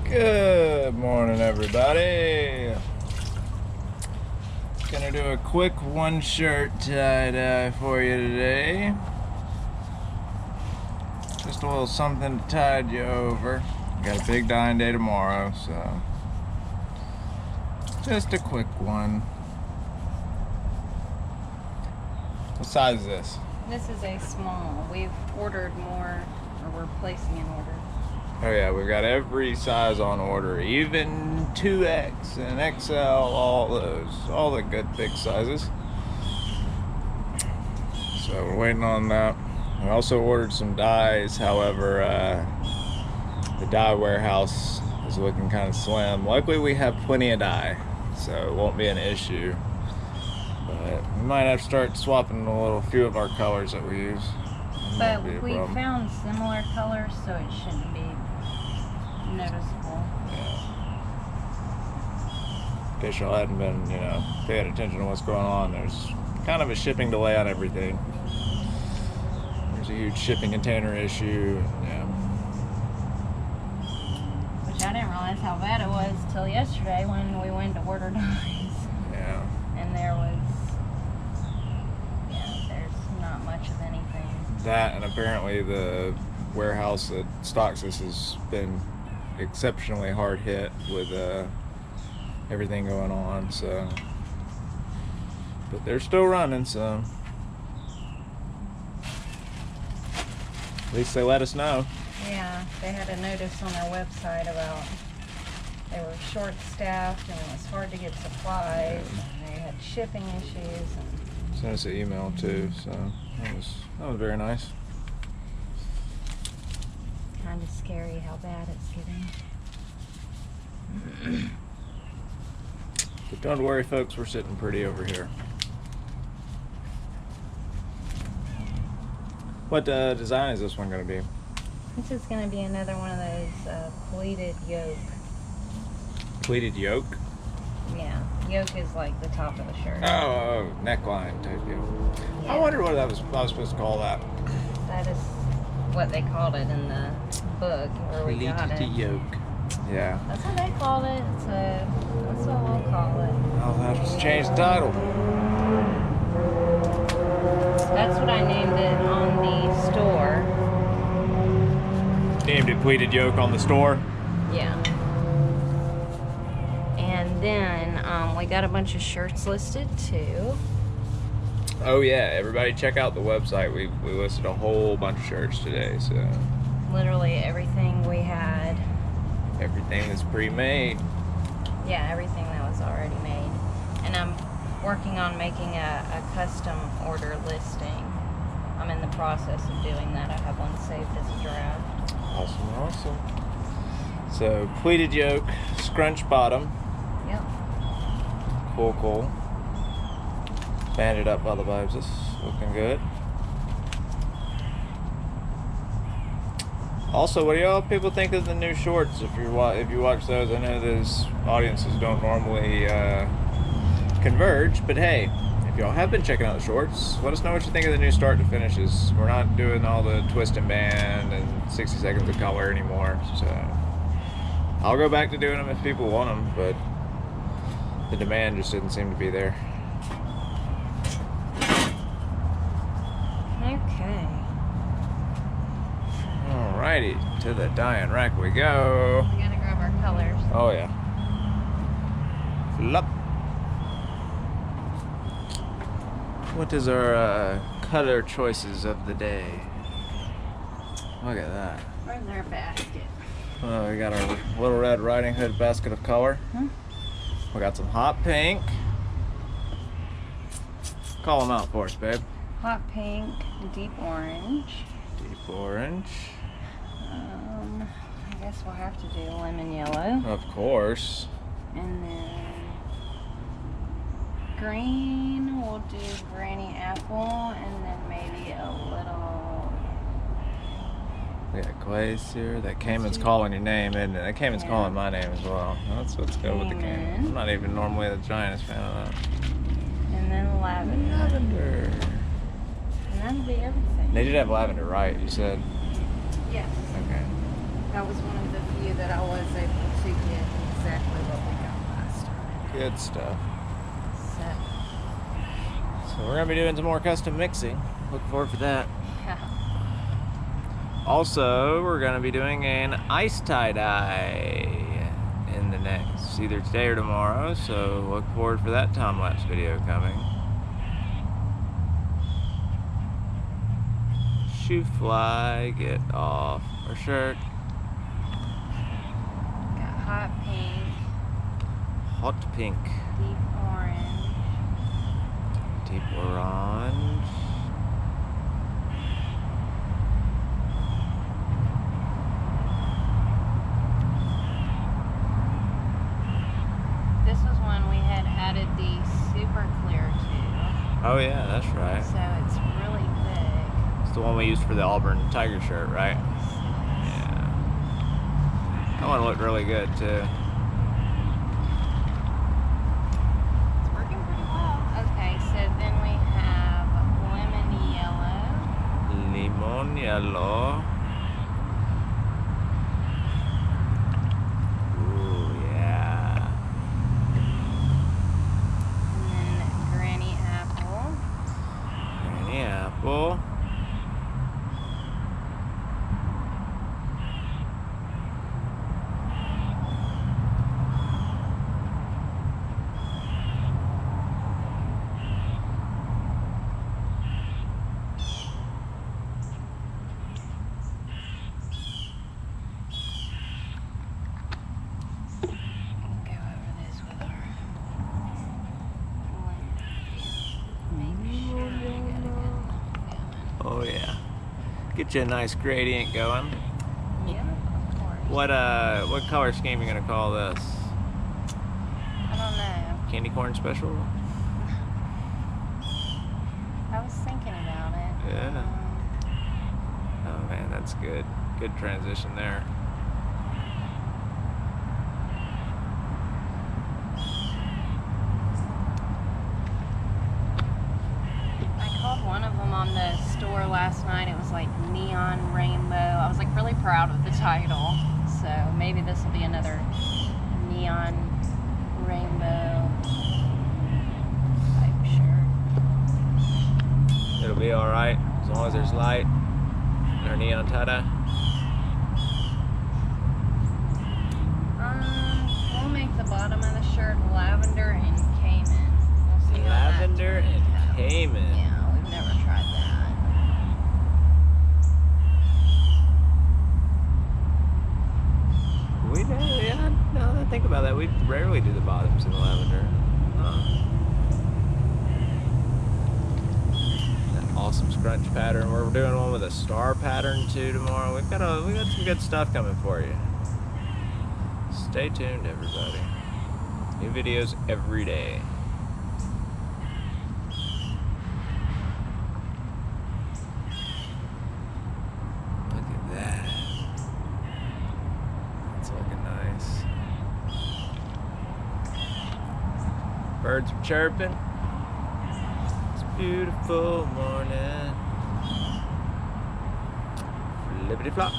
Good morning, everybody. Gonna do a quick one shirt tie-dye for you today. Just a little something to tide you over. Got a big dyeing day tomorrow, so just a quick one. What size is this? This is a small. We've ordered more, or we're placing an order. Oh yeah, we've got every size on order, even 2X and XL, all the good big sizes. So we're waiting on that. We also ordered some dyes, however, the dye warehouse is looking kind of slim. Luckily we have plenty of dye, so it won't be an issue. But we might have to start swapping a few of our colors that we use. But we found similar colors, so it shouldn't be noticeable. Yeah. In case y'all hadn't been, paying attention to what's going on, there's kind of a shipping delay on everything. There's a huge shipping container issue. Yeah. Which I didn't realize how bad it was till yesterday when we went to order dyes. Yeah. And there's not much of anything. That, and apparently the warehouse that stocks this has been exceptionally hard hit with everything going on, so, but they're still running, so at least they let us know. Yeah, they had a notice on their website about they were short-staffed and it was hard to get supplies, and they had shipping issues. And sent us an email too, so that was very nice. Kind of scary how bad it's getting. But don't worry, folks, we're sitting pretty over here. What design is this one going to be? This is going to be another one of those pleated yoke. Pleated yoke? Yeah, yoke is like the top of the shirt. Oh, neckline type yoke. Yeah. I wonder what I was supposed to call that. That is what they called it in the book where we got it. Yoke. Yeah. That's what they called it, so that's what we'll call it. I'll have to change the title. That's what I named it on the store. Named it Pleated Yoke on the store? Yeah. And then we got a bunch of shirts listed too. Oh yeah, everybody check out the website. We listed a whole bunch of shirts today, so. Literally everything we had. Everything that's pre-made. Yeah, everything that was already made. And I'm working on making a custom order listing. I'm in the process of doing that. I have one saved as a draft. Awesome. So, pleated yoke, scrunch bottom. Yep. Cool. Banded up by the vibes. This is looking good. Also, what do y'all people think of the new shorts? If you watch those, I know those audiences don't normally converge, but hey, if y'all have been checking out the shorts, let us know what you think of the new start to finishes. We're not doing all the twist and band and 60 seconds of color anymore, so I'll go back to doing them if people want them, but the demand just didn't seem to be there. Okay. Alrighty, to the dyeing rack we go. We gotta grab our colors. Oh yeah. Flop. What is our color choices of the day? Look at that. Where's our basket? Oh, we got our Little Red Riding Hood basket of color. We got some hot pink. Call them out for us, babe. Hot pink, deep orange. Deep orange. I guess we'll have to do lemon yellow. Of course. And then green, we'll do granny apple, and then maybe a little... We got Glacier. That Cayman's calling your name, isn't it? That Cayman's calling my name as well. Let's go with the Cayman. I'm not even normally the giantest fan of that. And then lavender. And that'll be everything. They did have lavender, right? You said? Yes. Okay. That was one of the few that I was able Good stuff. So, So we're gonna be doing some more custom mixing. Looking forward for that. yeah. Also, we're gonna be doing an ice tie-dye in the next, either today or tomorrow. So look forward for that time-lapse video coming. Shoe fly, get off our shirt. Got hot pink, Hot pink, deep orange. deep orange. This was one we had added the super clear to, Oh yeah, that's right. so it's really thick. It's the one we used for the Auburn Tiger shirt, right? Yeah. That one looked really good too. It's working pretty well. Okay, so then we have lemon yellow. Limon yellow. Ooh, yeah. And then granny apple. Granny apple. Go over this with our blender. Make sure we get a good one going. Oh yeah. Get you a nice gradient going. Yeah, of course. What color scheme you gonna call this? I don't know. Candy corn special? I was thinking about it. Yeah. Oh man, that's good. Good transition there. I called one of them on the store last night. It was like neon rainbow. I was like really proud of the title. So maybe this will be another neon rainbow type shirt. It'll be alright as long as there's light in our neon tie-dye. We'll make the bottom of the shirt lavender and cayman. We'll see how that Lavender turns and out. cayman. Yeah, we've never tried that. We don't, yeah, now that I think about that, we rarely do the bottoms in lavender. Huh. That awesome scrunch pattern. We're doing one with a star pattern too tomorrow. We got some good stuff coming for you. Stay tuned, everybody. New videos every day. Look at that. It's looking nice. Birds are chirping. It's a beautiful morning. Flippity flop.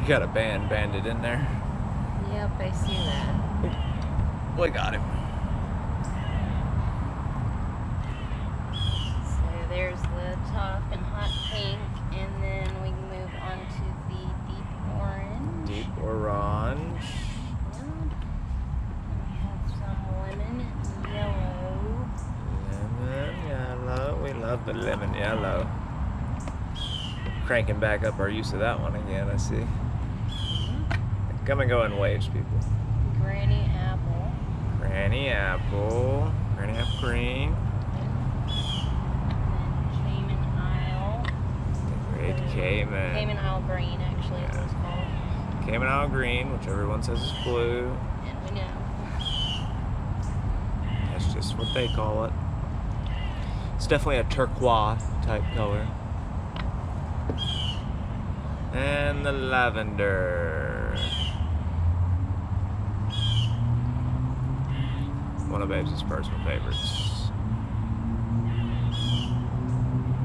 You got a banded in there. Yep, I see that. We got him. So there's the top in hot pink, and then we can move on to the deep orange. Deep orange. Yeah. And we have some lemon yellow. Lemon yellow. We love the lemon yellow. Cranking back up our use of that one again, I see. Come and go in waves, people. Granny apple. Granny apple. Granny apple green. And then Cayman Isle. Great Cayman. Cayman Isle green, actually, is what it's called. Cayman Isle green, which everyone says is blue. And we know. That's just what they call it. It's definitely a turquoise type color. And the lavender. One of Babe's personal favorites.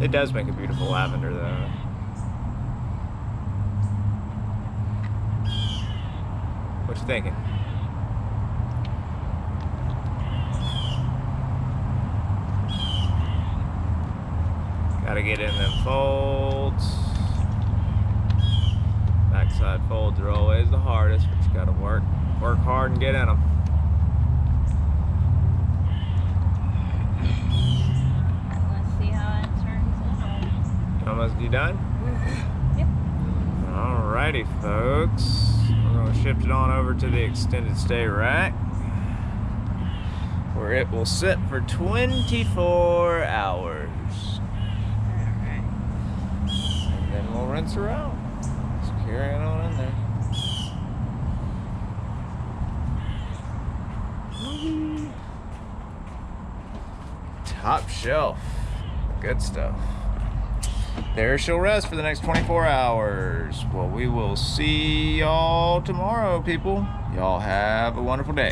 It does make a beautiful lavender though. What you thinking? Gotta get in them folds. Backside folds are always the hardest, but you gotta work hard and get in them. Let's see how it turns out. Almost you done? Yep. Alrighty, folks. We're gonna shift it on over to the extended stay rack, where it will sit for 24 hours. Alright. And then we'll rinse her out. Just carry it on in there. Top shelf. Good stuff. There she'll rest for the next 24 hours. Well, we will see y'all tomorrow, people. Y'all have a wonderful day.